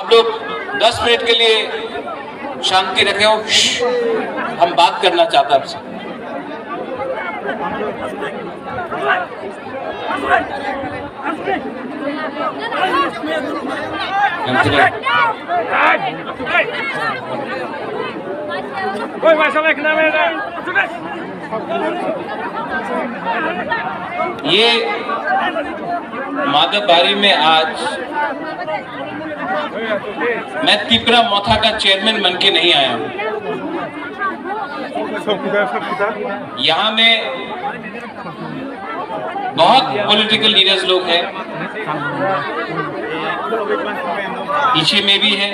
आप लोग 10 मिनट के लिए शांति रखें और हम बात करना चाहता आपसे। ये माधवबारी में आज मैं तिपरा मोथा का चेयरमैन बन के नहीं आया हूं। यहाँ में बहुत पॉलिटिकल लीडर्स लोग हैं, पीछे में भी है।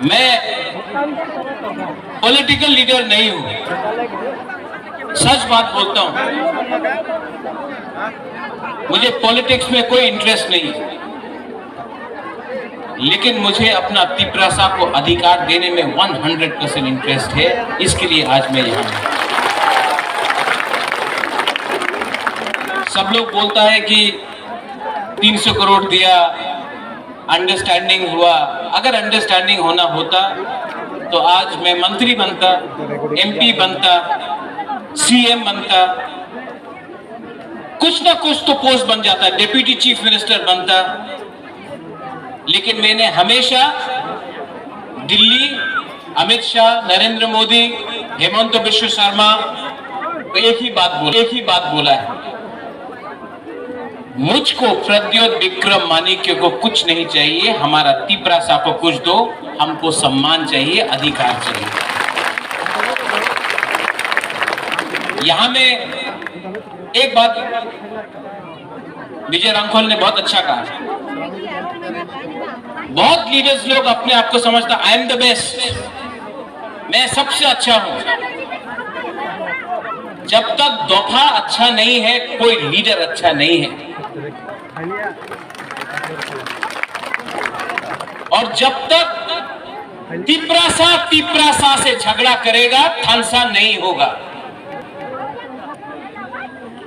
मैं पॉलिटिकल लीडर नहीं हूं, सच बात बोलता हूं। मुझे पॉलिटिक्स में कोई इंटरेस्ट नहीं है, लेकिन मुझे अपना तिपरासा को अधिकार देने में 100% इंटरेस्ट है। इसके लिए आज मैं यहाँ हूं। सब लोग बोलता है कि 300 करोड़ दिया, अंडरस्टैंडिंग हुआ। अगर अंडरस्टैंडिंग होना होता तो आज मैं मंत्री बनता, एमपी बनता, सीएम बनता, कुछ ना कुछ तो पोस्ट बन जाता, डिप्टी चीफ मिनिस्टर बनता। लेकिन मैंने हमेशा दिल्ली, अमित शाह, नरेंद्र मोदी, हेमंत बिश्व शर्मा को एक ही बात बोला है, मुझको प्रद्योत विक्रम माणिक्य को कुछ नहीं चाहिए, हमारा तिपरासा को कुछ दो, हमको सम्मान चाहिए, अधिकार चाहिए। यहां में एक बात विजय रामखोल ने बहुत अच्छा कहा। बहुत लीडर्स लोग अपने आप को समझता आई एम द बेस्ट, मैं सबसे अच्छा हूं। जब तक दफा अच्छा नहीं है, कोई लीडर अच्छा नहीं है। और जब तक तिपरासा से झगड़ा करेगा, थानसा नहीं होगा।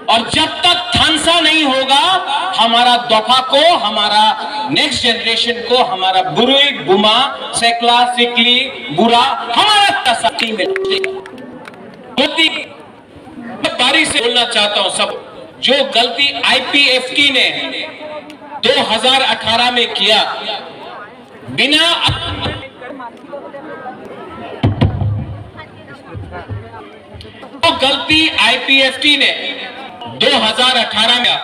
और जब तक थानसा नहीं होगा, हमारा दफा को, हमारा नेक्स्ट जनरेशन को, हमारा बुरुई बुमा सेकला सिकली बुरा हमारा तसाती में बारी से बोलना चाहता हूं। सब जो गलती आईपीएफटी ने 2018 में किया, बिना तो गलती आईपीएफटी ने 2018 में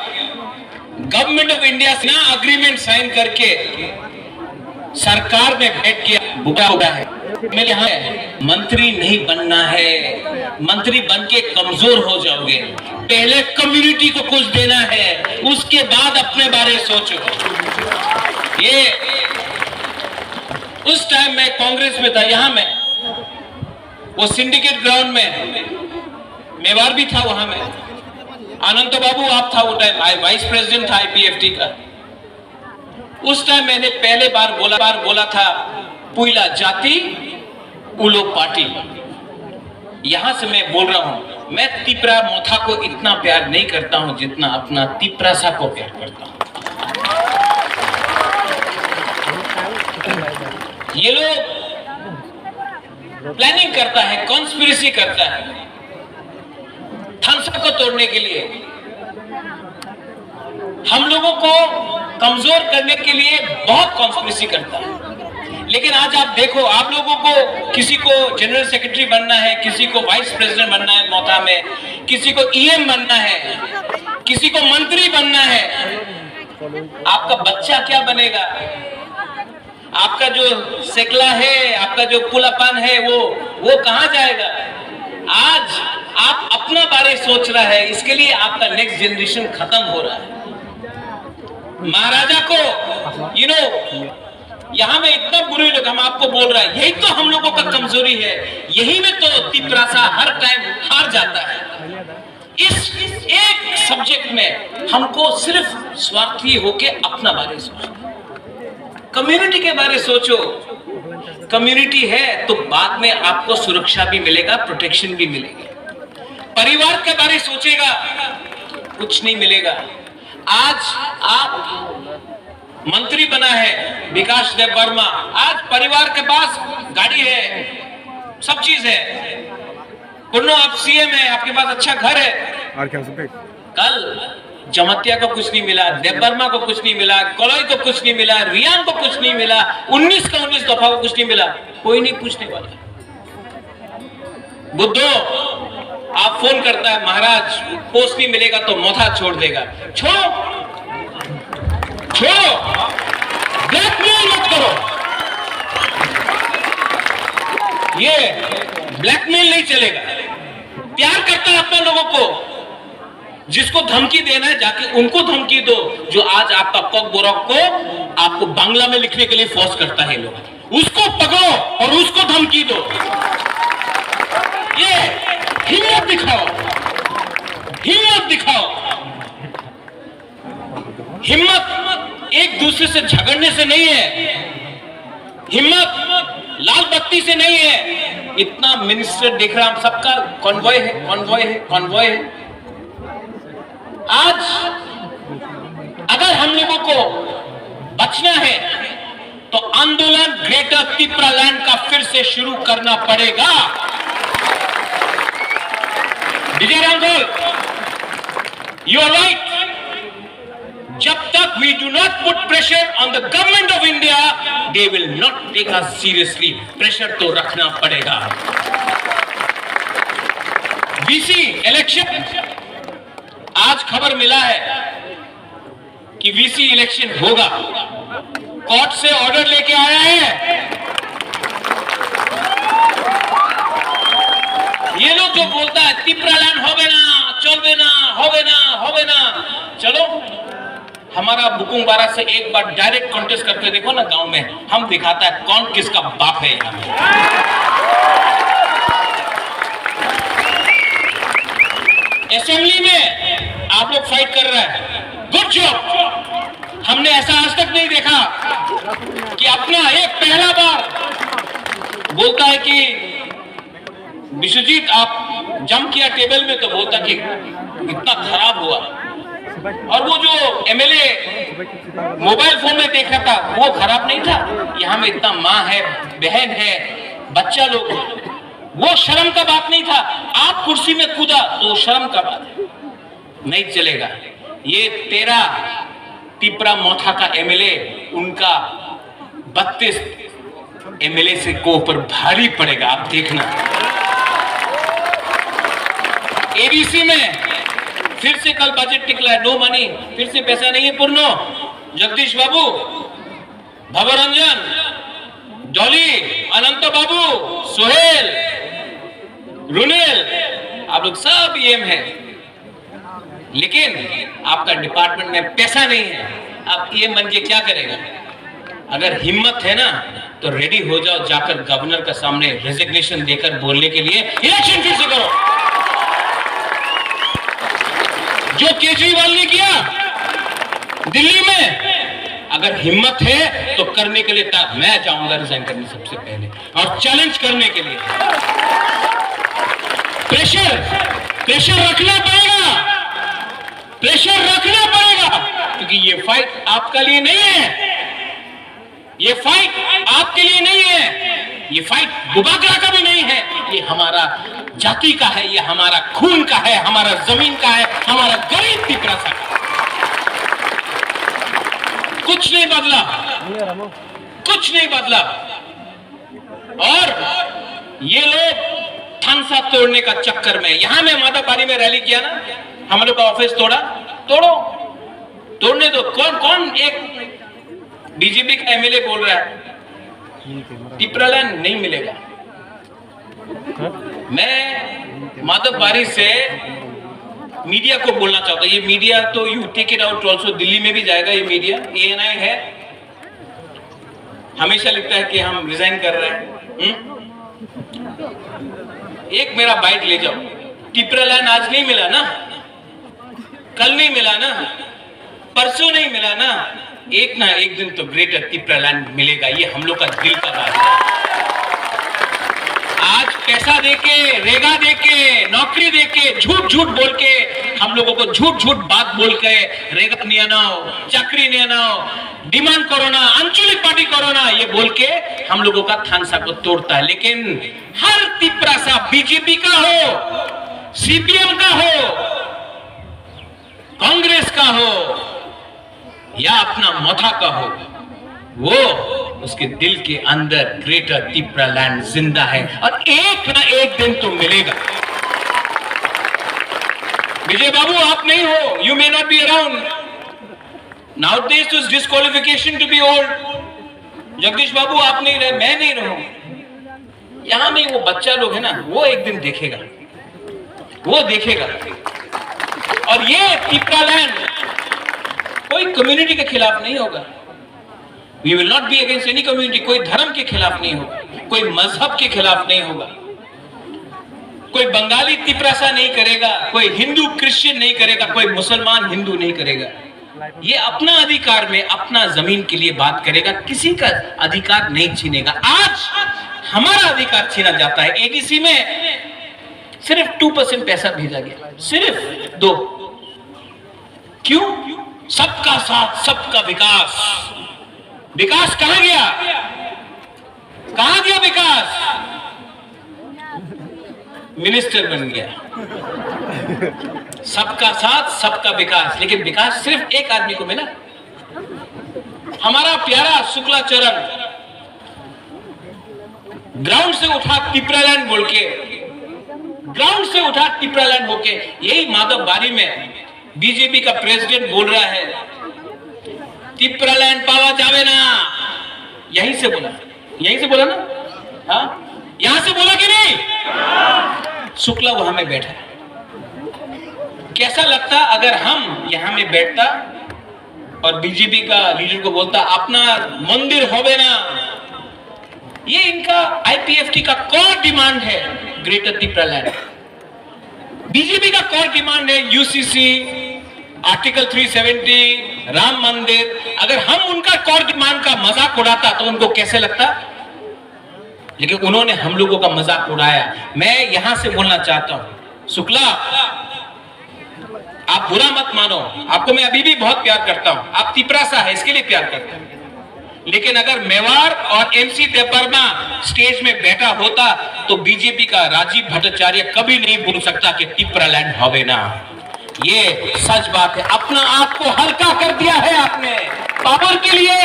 गवर्नमेंट ऑफ इंडिया से ना अग्रीमेंट साइन करके सरकार में बैठ किया, बुरा है। मैं यहाँ मंत्री नहीं बनना है, मंत्री बन के कमजोर हो जाओगे। पहले कम्युनिटी को कुछ देना है, उसके बाद अपने बारे सोचो। ये उस टाइम मैं कांग्रेस में था, यहाँ में वो सिंडिकेट ग्राउंड में मेवार भी था, वहां में अनंत बाबू आप था वो टाइम, वाइस प्रेसिडेंट था आईपीएफटी का। उस टाइम मैंने पहले बार बोला था, पुइला जाति उलो पार्टी। यहां से मैं बोल रहा हूं, मैं तिपरा मोथा को इतना प्यार नहीं करता हूं जितना अपना तिपरासा को प्यार करता हूं। ये लोग प्लानिंग करता है, कॉन्स्पिरेसी करता है थानसा को तोड़ने के लिए, हम लोगों को कमजोर करने के लिए बहुत कॉन्स्पिरेसी करता है। लेकिन आज आप देखो, आप लोगों को किसी को जनरल सेक्रेटरी बनना है, किसी को वाइस प्रेसिडेंट बनना है मोथा में, किसी को ईएम बनना है, किसी को मंत्री बनना है। आपका बच्चा क्या बनेगा? आपका जो सेकला है, आपका जो पुलापान है, वो कहां जाएगा? आज आप अपना बारे सोच रहा है, इसके लिए आपका नेक्स्ट जनरेशन खत्म हो रहा है। महाराजा को यहाँ में इतना बुरे लोग, हम आपको बोल रहा है, यही तो हम लोगों का कमजोरी है, यही में तो तिपरासा हर टाइम हार जाता है। इस एक सब्जेक्ट में हमको सिर्फ स्वार्थी होके अपना बारे सोचना, कम्युनिटी के बारे सोचो। कम्युनिटी है तो बाद में आपको सुरक्षा भी मिलेगा, प्रोटेक्शन भी मिलेगी। परिवार के बारे सोचेगा, कुछ नहीं मिलेगा। आज आप मंत्री बना है विकास देव वर्मा, आज परिवार के पास गाड़ी है, सब चीज है। पुन्नो आप सीएम है, आपके पास अच्छा घर है। कल जमतिया को कुछ नहीं मिला, देव वर्मा को कुछ नहीं मिला, कोलोई को कुछ नहीं मिला, रियान को कुछ नहीं मिला, 19 का 19 दफा को कुछ नहीं मिला, कोई नहीं पूछने वाला। बुद्धो आप फोन करता है, महाराज पोस्ट नहीं मिलेगा तो मौथा छोड़ देगा। छोड़ो छोड़ो, ब्लैकमेल मत करो। ये ब्लैकमेल नहीं चलेगा। प्यार करता है अपने लोगों को, जिसको धमकी देना है जाके उनको धमकी दो, जो आज आपका कॉक बोरक को आपको बांग्ला में लिखने के लिए फोर्स करता है लोग, उसको पकड़ो और उसको धमकी दो। ये हिम्मत दिखाओ, हिम्मत दिखाओ। हिम्मत एक दूसरे से झगड़ने से नहीं है, हिम्मत लाल बत्ती से नहीं है। इतना मिनिस्टर देख रहा, हम सबका कॉन्वॉय है, कॉन्वॉय है, कॉन्वॉय है। आज अगर हम लोगों को बचना है तो आंदोलन ग्रेटर तिप्रालैंड का फिर से शुरू करना पड़ेगा। Vijay Ramgol, you are right. जब तक we do not put pressure on the government of India, they will not take us seriously. Pressure तो रखना पड़ेगा। वीसी इलेक्शन, आज खबर मिला है कि वीसी इलेक्शन होगा। कोर्ट से ऑर्डर लेके आया है। ये लोग जो बोलता है तिप्रालैंड होवे ना, चलवे ना, होवे ना, होवे ना, चलो हमारा बुकुंग बारा से एक बार डायरेक्ट कॉन्टेस्ट करके देखो ना गांव में, हम दिखाता है कौन किसका बाप है। असेंबली में आप लोग फाइट कर रहे हैं, गुड जॉब। हमने ऐसा आज तक नहीं देखा कि अपना एक पहला बार बोलता है कि विश्वजीत आप जम किया टेबल में, तो बोलता कि इतना खराब हुआ। और वो जो एमएलए मोबाइल फोन में देख रहा था वो खराब नहीं था। यहाँ में इतना माँ है, बहन है, बच्चा लोग, वो शर्म का बात नहीं था। आप कुर्सी में कूदा तो शर्म का बात है, नहीं चलेगा। ये 13 तिप्रा मोथा का एमएलए, उनका 32 एमएलए से को ऊपर भारी पड़ेगा, आप देखना। एबीसी में फिर से कल बजट निकला है, नो मनी, फिर से पैसा नहीं है। पूर्णो, जगदीश बाबू, भवरंजन, डॉली, अनंत बाबू, सोहेल, रुनेल, आप लोग सब ईएम है, लेकिन आपका डिपार्टमेंट में पैसा नहीं है। आप ईएम बन के क्या करेगा? अगर हिम्मत है ना तो रेडी हो जाओ, जाकर गवर्नर के सामने रेजिग्नेशन देकर बोलने के लिए इलेक्शन फिर से करो। जो केजरीवाल ने किया दिल्ली में, अगर हिम्मत है तो करने के लिए मैं जाऊंगा रिजाइन करने सबसे पहले, और चैलेंज करने के लिए। प्रेशर रखना पड़ेगा, प्रेशर रखना पड़ेगा, क्योंकि ये फाइट आपका लिए नहीं है, ये फाइट आपके लिए नहीं है, ये फाइट बुबाकरा का भी नहीं है, ये हमारा जाति का है, ये हमारा खून का है, हमारा जमीन का है, हमारा गरीब तिप्रा का। कुछ नहीं बदला, कुछ नहीं बदला। और ये लोग थानसा तोड़ने का चक्कर में, यहां में मादापारी में रैली किया ना, हम लोग का ऑफिस तोड़ा, तोड़ो, तोड़ने दो। कौन एक डीजीपी का एमएलए बोल रहा है तिप्रालैंड नहीं मिलेगा। मैं माधवबारी से मीडिया को बोलना चाहता हूं, ये मीडिया तो you take it out also, Delhi में भी जाएगा ये मीडिया, एएनआई है, हमेशा लिखता है कि हम रिजाइन कर रहे हैं। एक मेरा बाइट ले जाओ। तिप्रालैंड आज नहीं मिला ना, कल नहीं मिला ना, परसों नहीं मिला ना, एक ना एक दिन तो ग्रेटर तिप्रालैंड मिलेगा। ये हम लोग का दिल का बात है। आज पैसा देके, रेगा देके, नौकरी देके, झूठ बोल के हम लोगों को झूठ बात बोल के रेगा नहीं आनाओ, चाकरी नहीं आनाओ, डिमांड कोरोना, आंचलिक पार्टी कोरोना, ये बोल के हम लोगों का थानसा को तोड़ता है। लेकिन हर तिपरासा बीजेपी का हो, सीपीएम का हो, कांग्रेस का हो या अपना मोथा का हो, वो उसके दिल के अंदर ग्रेटर तिपरा लैंड जिंदा है और एक ना एक दिन तो मिलेगा। विजय बाबू आप नहीं हो, you may not be around nowadays, तो disqualification to be old. Jagdish babu आप नहीं रहे, मैं नहीं रहूं, यहां में वो बच्चा लोग है ना, वो एक दिन देखेगा, वो देखेगा। और ये तिपरा लैंड कोई कम्युनिटी के खिलाफ नहीं होगा। We will not be against any community, कोई धर्म के खिलाफ नहीं होगा, कोई मजहब के खिलाफ नहीं होगा, कोई बंगाली तिपरासा नहीं करेगा, कोई हिंदू क्रिश्चियन नहीं करेगा, कोई मुसलमान हिंदू नहीं करेगा। ये अपना अधिकार में अपना जमीन के लिए बात करेगा, किसी का अधिकार नहीं छीनेगा। आज हमारा अधिकार छीना जाता है। एडीसी में सिर्फ 2% पैसा भेजा गया, सिर्फ 2। क्यों? सबका साथ सबका विकास। विकास कहां गया? कहां गया विकास? मिनिस्टर बन गया। सबका साथ सबका विकास, लेकिन विकास सिर्फ एक आदमी को मिला। हमारा प्यारा शुक्लाचरण ग्राउंड से उठा तिपरालैंड बोल के, ग्राउंड से उठा तिपरालैंड होके, यही माधव बारी में बीजेपी का प्रेसिडेंट बोल रहा है तिपरालैंड पावा जावे ना। यहीं से बोला, यहीं से बोला ना, हाँ यहां से बोला कि नहीं? शुक्ला वहां में बैठा। कैसा लगता अगर हम यहां में बैठता और बीजेपी का लीडर को बोलता अपना मंदिर होवे ना। ये इनका आईपीएफटी का कोर डिमांड है, ग्रेटर तिपरालैंड। बीजेपी का कोर डिमांड है यूसीसी, आर्टिकल 370, राम मंदिर। अगर हम उनका कोर डिमांड का मजाक उड़ाता तो उनको कैसे लगता? लेकिन उन्होंने हम लोगों का मजाक उड़ाया। मैं यहां से बोलना चाहता हूं, शुक्ला आप बुरा मत मानो, आपको मैं अभी भी बहुत प्यार करता हूं, आप तिपरासा है इसके लिए प्यार करता हूं। लेकिन अगर मेवाड़ और एमसी देववर्मा स्टेज में बैठा होता तो बीजेपी का राजीव भट्टाचार्य कभी नहीं बोल सकता कि तिपरालैंड होवे ना। ये सच बात है। अपना आप को हल्का कर दिया है आपने, पावर के लिए,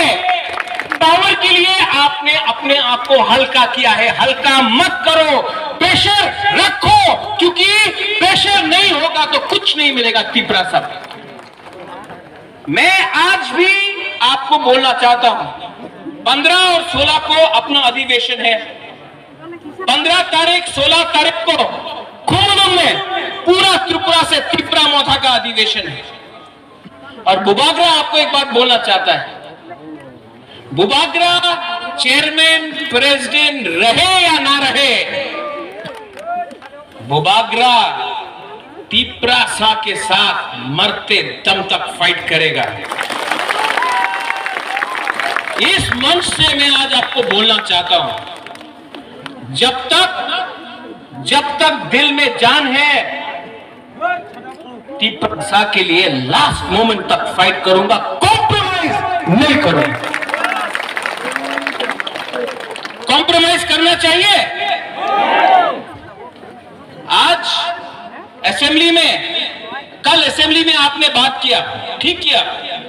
पावर के लिए आपने अपने आप को हल्का किया है। हल्का मत करो, प्रेशर रखो, क्योंकि प्रेशर नहीं होगा तो कुछ नहीं मिलेगा तिपरासा। मैं आज भी आपको बोलना चाहता हूं, 15 और 16 को अपना अधिवेशन है। 15 तारीख 16 तारीख को खुमलुंग में पूरा त्रिपुरा से तिपरा मोथा का अधिवेशन है। और बुबागरा आपको एक बात बोलना चाहता है, बुबागरा चेयरमैन प्रेसिडेंट रहे या ना रहे, बुबागरा तिपरासा के साथ मरते दम तक फाइट करेगा। इस मंच से मैं आज आपको बोलना चाहता हूं, जब तक दिल में जान है तिपरासा के लिए लास्ट मोमेंट तक फाइट करूंगा, कॉम्प्रोमाइज नहीं करूंगा। कॉम्प्रोमाइज करना चाहिए? आज असेंबली में, कल असेंबली में आपने बात किया, ठीक किया,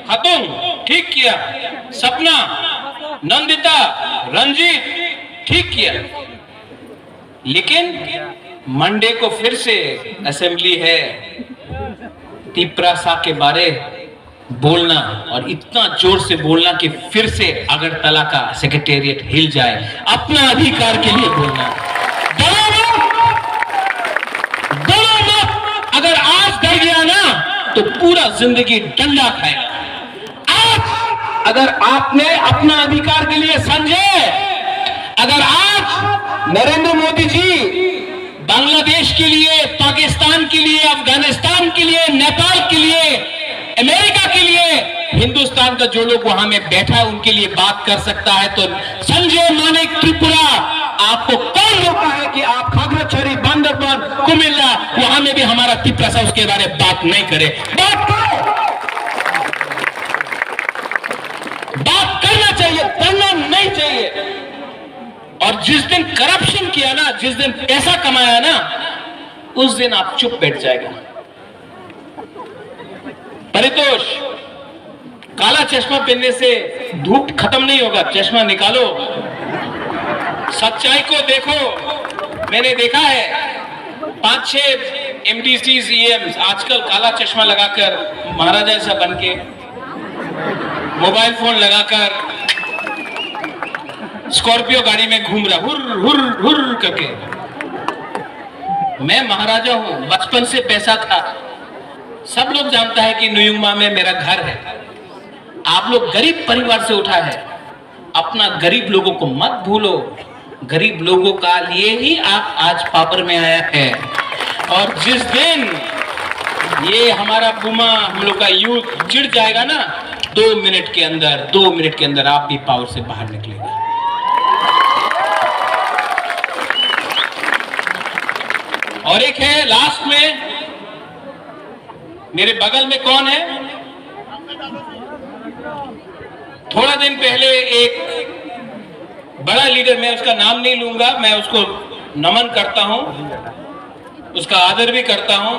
खतुम ठीक किया, सपना, नंदिता, रंजीत ठीक किया। लेकिन मंडे को फिर से असेंबली है, तिपरासा के बारे बोलना और इतना जोर से बोलना कि फिर से अगरतला का सेक्रेटेरिएट हिल जाए, अपना अधिकार के लिए बोलना। अगर आज डर गया ना तो पूरा जिंदगी डंडा खाएगा। आज अगर आपने अपना अधिकार के लिए समझे, अगर आज नरेंद्र मोदी जी बांग्लादेश के लिए, पाकिस्तान के लिए, अफगानिस्तान के लिए, नेपाल के लिए, अमेरिका के लिए, हिंदुस्तान का जो लोग वहां में बैठा है उनके लिए बात कर सकता है, तो संजय मानिक त्रिपुरा आपको कौन रोका है कि आप खागड़ाछड़ी, बांदरबान, कुमिल्ला वहां में भी हमारा तिपरासा उसके बारे में बात नहीं करे? बात करो, पढ़ना नहीं चाहिए। और जिस दिन करप्शन किया ना, जिस दिन पैसा कमाया ना, उस दिन आप चुप बैठ जाएगा। परितोष, काला चश्मा पहनने से धूप खत्म नहीं होगा, चश्मा निकालो, सच्चाई को देखो। मैंने देखा है 5-6 MDC CMs आजकल काला चश्मा लगाकर, महाराजा ऐसा बनके, मोबाइल फोन लगाकर स्कॉर्पियो गाड़ी में घूम रहा, हुर हुर हुर करके। मैं महाराजा हूं, बचपन से पैसा था, सब लोग जानता है कि न्यूयुमा में मेरा घर है। आप लोग गरीब परिवार से उठा है, अपना गरीब लोगों को मत भूलो। गरीब लोगों का लिए ही आप आज पावर में आया है। और जिस दिन ये हमारा बुमा, हम लोग का यूथ चिढ़ जाएगा ना, 2 मिनट के अंदर आप भी पावर से बाहर निकलेगा। और एक है लास्ट में, मेरे बगल में कौन है? थोड़ा दिन पहले एक बड़ा लीडर, मैं उसका नाम नहीं लूंगा, मैं उसको नमन करता हूं, उसका आदर भी करता हूं।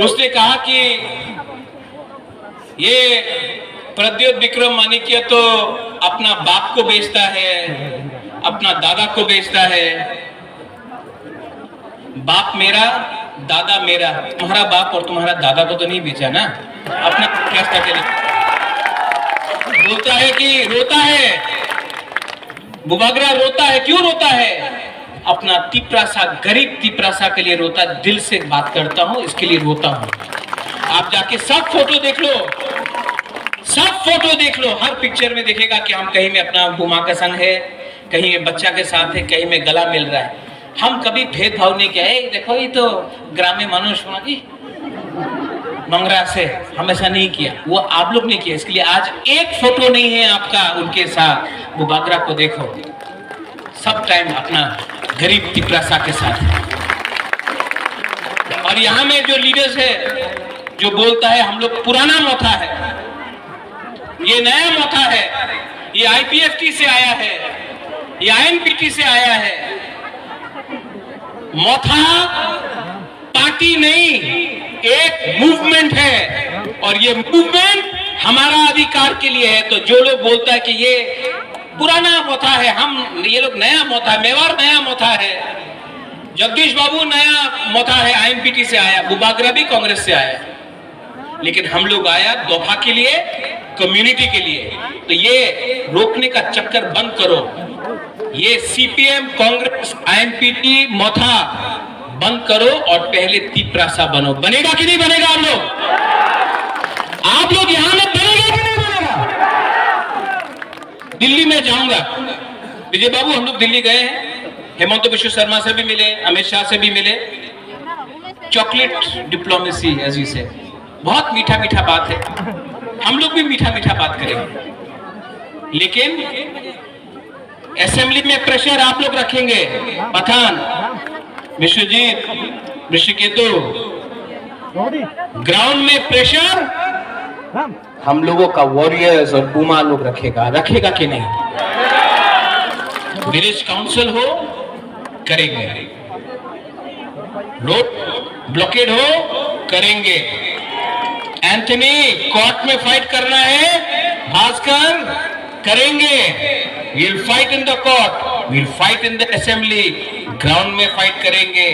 उसने कहा कि ये प्रद्योत विक्रम माणिक्य तो अपना बाप को बेचता है, अपना दादा को बेचता है। बाप मेरा, दादा मेरा। तुम्हारा बाप और तुम्हारा दादा को तो नहीं बेचा ना, अपना फैसला के लिए। बोलता है कि रोता है, बुबागरा रोता है। क्यों रोता है? अपना तिपरासा, गरीब तिपरासा के लिए रोता है। दिल से बात करता हूं, इसके लिए रोता हूं। आप जाके सब फोटो देख लो, सब फोटो देख लो, हर पिक्चर में देखेगा कि हम कहीं में अपना बुमा का संग है, कहीं में बच्चा के साथ है, कहीं में गला मिल रहा है। हम कभी भेदभाव नहीं किया है। देखो ये तो ग्रामीण मनुष्य जी मंगरा से, हम ऐसा नहीं किया, वो आप लोग ने किया। इसके लिए आज एक फोटो नहीं है आपका उनके साथ। वो बागरा को देखो, सब टाइम अपना गरीब तिपरासा के साथ। और यहाँ में जो लीडर्स है, जो बोलता है हम लोग पुराना मोथा है, ये नया मोथा है, ये IPFT से आया है, ये INPT से आया है। मोथा पार्टी नहीं, एक मूवमेंट है, और ये मूवमेंट हमारा अधिकार के लिए है। तो जो लोग बोलता है कि ये पुराना मोथा है, हम ये लोग नया मोथा है, मेवाड़ नया मोथा है, जगदीश बाबू नया मोथा है, INPT से आया, बुबागरा भी कांग्रेस से आया, लेकिन हम लोग आया दोफा के लिए, कम्युनिटी के लिए। तो ये रोकने का चक्कर बंद करो। ये CPM, कांग्रेस, INPT मोथा बंद करो और पहले तिपरासा बनो। बनेगा कि नहीं बनेगा? आप लोग यहां में बनेगा कि नहीं बनेगा? दिल्ली में जाऊंगा, विजय बाबू हम लोग दिल्ली गए हैं, हेमंत बिश्व शर्मा से भी मिले, अमित शाह से भी मिले। चॉकलेट डिप्लोमेसी ऐसी से बहुत मीठा मीठा बात है, हम लोग भी मीठा मीठा बात करेंगे, लेकिन असेंबली में प्रेशर आप लोग रखेंगे। पठान, विश्वजीत, ऋषिकेतु, ग्राउंड में प्रेशर हम लोगों का वॉरियर्स और पूमा लोग रखेगा कि नहीं? विलेज काउंसिल हो, करेंगे। रोड ब्लॉकेड हो, करेंगे। एंथनी, कोर्ट में फाइट करना है, भास्कर, करेंगे। We'll fight in the court, we'll fight in the assembly, ground में फाइट करेंगे,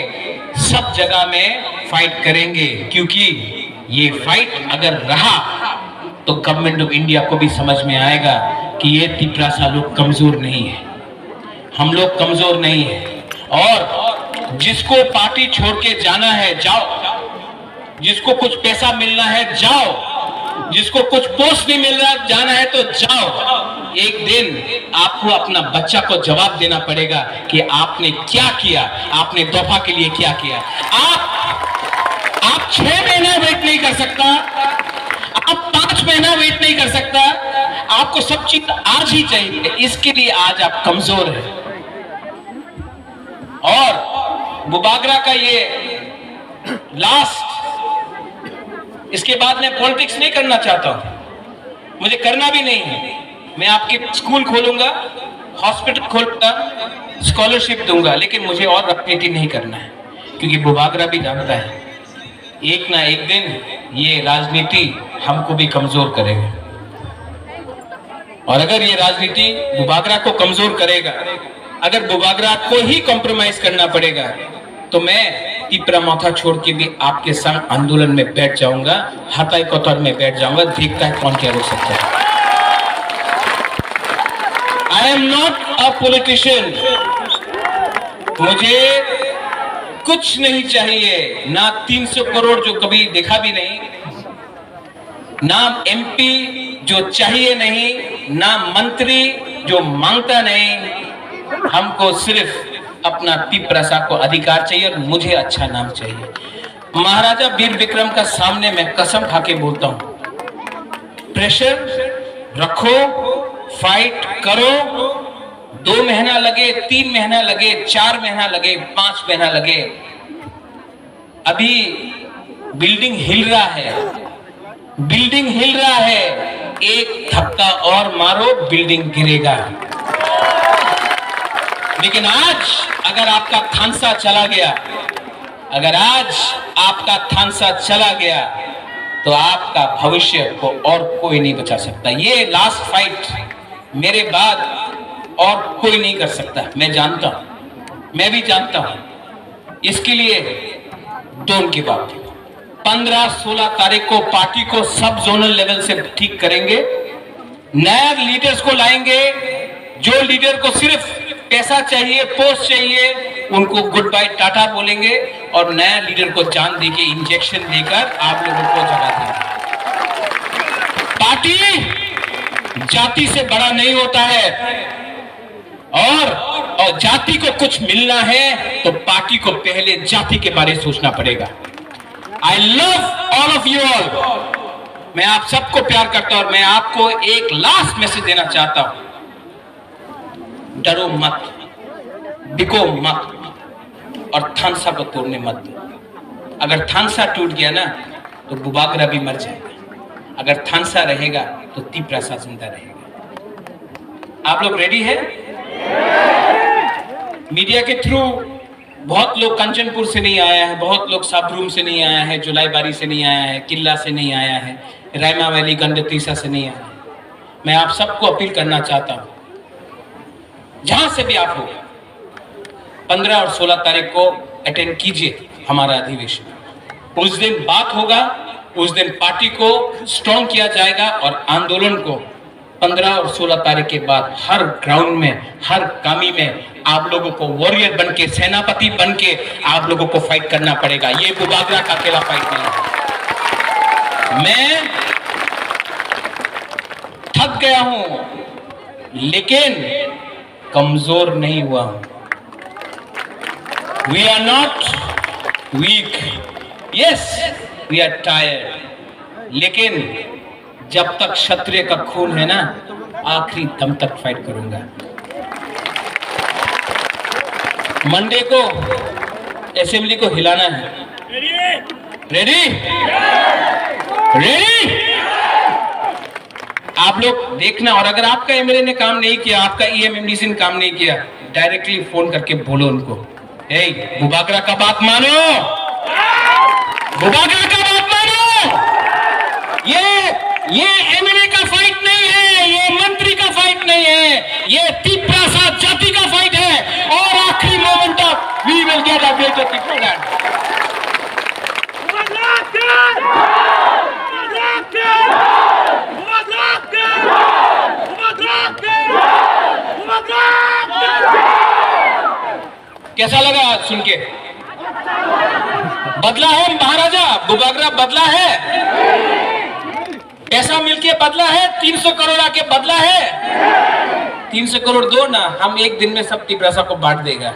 सब जगह में फाइट करेंगे। क्योंकि ये फाइट अगर रहा तो गवर्नमेंट ऑफ इंडिया को भी समझ में आएगा कि ये तिपरासा लोग कमजोर नहीं है, हम लोग कमजोर नहीं है। और जिसको पार्टी छोड़ के जाना है जाओ, जिसको कुछ पैसा मिलना है जाओ, जिसको कुछ पोस्ट नहीं मिल रहा जाना है तो जाओ। एक दिन आपको अपना बच्चा को जवाब देना पड़ेगा कि आपने क्या किया, आपने तोहफा के लिए क्या किया। आप 6 महीना वेट नहीं कर सकता, आप 5 महीना वेट नहीं कर सकता, आपको सब चीज आज ही चाहिए। इसके लिए आज आप कमजोर हैं। और बुबागरा का ये लास्ट, इसके बाद मैं पॉलिटिक्स नहीं करना चाहता हूं, मुझे करना भी नहीं है, मैं आपके स्कूल खोलूंगा, हॉस्पिटल खोलूंगा, स्कॉलरशिप दूंगा, लेकिन मुझे और राजनीति नहीं करना है, क्योंकि बुबागरा भी जानता है एक ना एक दिन ये राजनीति हमको भी कमजोर करेगा। और अगर ये राजनीति बुबागरा को कमजोर करेगा, अगर बुबागरा को ही कॉम्प्रोमाइज करना पड़ेगा, तो मैं तिपरा मौथा छोड़ के भी आपके संग आंदोलन में बैठ जाऊंगा, हताई कतर में बैठ जाऊंगा। देखता है कौन क्या रोक सकता है। I am not a politician. मुझे कुछ नहीं चाहिए, ना 300 करोड़ जो कभी देखा भी नहीं, ना एमपी जो चाहिए नहीं, ना मंत्री जो मांगता नहीं। हमको सिर्फ अपना पिपरासा को अधिकार चाहिए और मुझे अच्छा नाम चाहिए। महाराजा वीर विक्रम का सामने मैं कसम खा के बोलता हूं, प्रेशर रखो, फाइट करो, 2 महीना लगे, 3 महीना लगे, 4 महीना लगे, 5 महीना लगे। अभी बिल्डिंग हिल रहा है, बिल्डिंग हिल रहा है, एक धक्का और मारो, बिल्डिंग गिरेगा। लेकिन आज अगर आपका थानसा चला गया, अगर आज आपका थानसा चला गया, तो आपका भविष्य को और कोई नहीं बचा सकता। ये लास्ट फाइट मेरे बाद और कोई नहीं कर सकता। मैं जानता हूं, मैं भी जानता हूं। इसके लिए दोनों की बात 15-16 तारीख को पार्टी को सब जोनल लेवल से ठीक करेंगे, नए लीडर्स को लाएंगे। जो लीडर को सिर्फ पैसा चाहिए, पोस्ट चाहिए, उनको गुड बाय टाटा बोलेंगे और नया लीडर को जान देके इंजेक्शन देकर आप लोगों को जगा देंगे। पार्टी जाति से बड़ा नहीं होता है, और जाति को कुछ मिलना है तो पार्टी को पहले जाति के बारे में सोचना पड़ेगा। I love all of you all. मैं आप सबको प्यार करता हूं और मैं आपको एक लास्ट मैसेज देना चाहता हूं, डरो मत, बिको मत और थानसा को तोड़ने मत दो। अगर थानसा टूट गया ना तो बुबागरा भी मर जाएगा, अगर थानसा रहेगा तो तिपरासा जिंदा रहेगा। आप लोग रेडी है? मीडिया के थ्रू बहुत लोग कंचनपुर से नहीं आया है, बहुत लोग साबरूम से नहीं आया है, जुलाईबारी से नहीं आया है, किला से नहीं आया है, रायमा वैली गंडतीसा से नहीं आया है। मैं आप सबको अपील करना चाहता हूं, जहां से भी आप हो, 15 और 16 तारीख को अटेंड कीजिए हमारा अधिवेशन। उस दिन बात होगा, उस दिन पार्टी को स्ट्रॉन्ग किया जाएगा और आंदोलन को 15 और 16 तारीख के बाद हर ग्राउंड में, हर कामी में आप लोगों को वॉरियर बनके, सेनापति बनके आप लोगों को फाइट करना पड़ेगा। ये बुबागरा का अकेला फाइट नहीं है। मैं थक गया हूं लेकिन कमजोर नहीं हुआ हूं। We are not weak, yes we are tired, लेकिन जब तक क्षत्रिय का खून है ना, आखिरी दम तक फाइट करूंगा। मंडे को असेंबली को हिलाना है। रेडी? रेडी? आप लोग देखना, और अगर आपका एमएलए ने काम नहीं किया, आपका ईएमएमडीसी ने काम नहीं किया, डायरेक्टली फोन करके बोलो उनको, हे बुबागरा का बात मानो, बुबागरा का बात मानो। ये एमएलए का फाइट नहीं है, ये मंत्री का फाइट नहीं है, ये तिपरासा जाति का फाइट है। और आखिरी मोमेंट तक we will get a greater Tipraland. कैसा लगा सुन के? बदला है महाराजा, बुबागरा बदला है, पैसा मिलके बदला है, 300 करोड़ आके बदला है। 300 करोड़ दो ना, हम एक दिन में सब तिपरासा को बांट देगा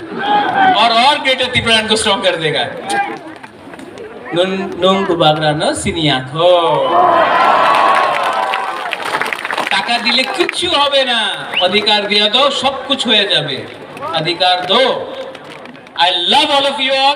और ग्रेटर तिपरालैंड को स्ट्रॉन्ग कर देगा। নুন বুবাগরা না সিনিয়া খো, টাকা দিলে কিচ্ছু হবে না, অধিকার দিয়ে দাও সব কিছু হয়ে যাবে। অধিকার দো। I love all of you all.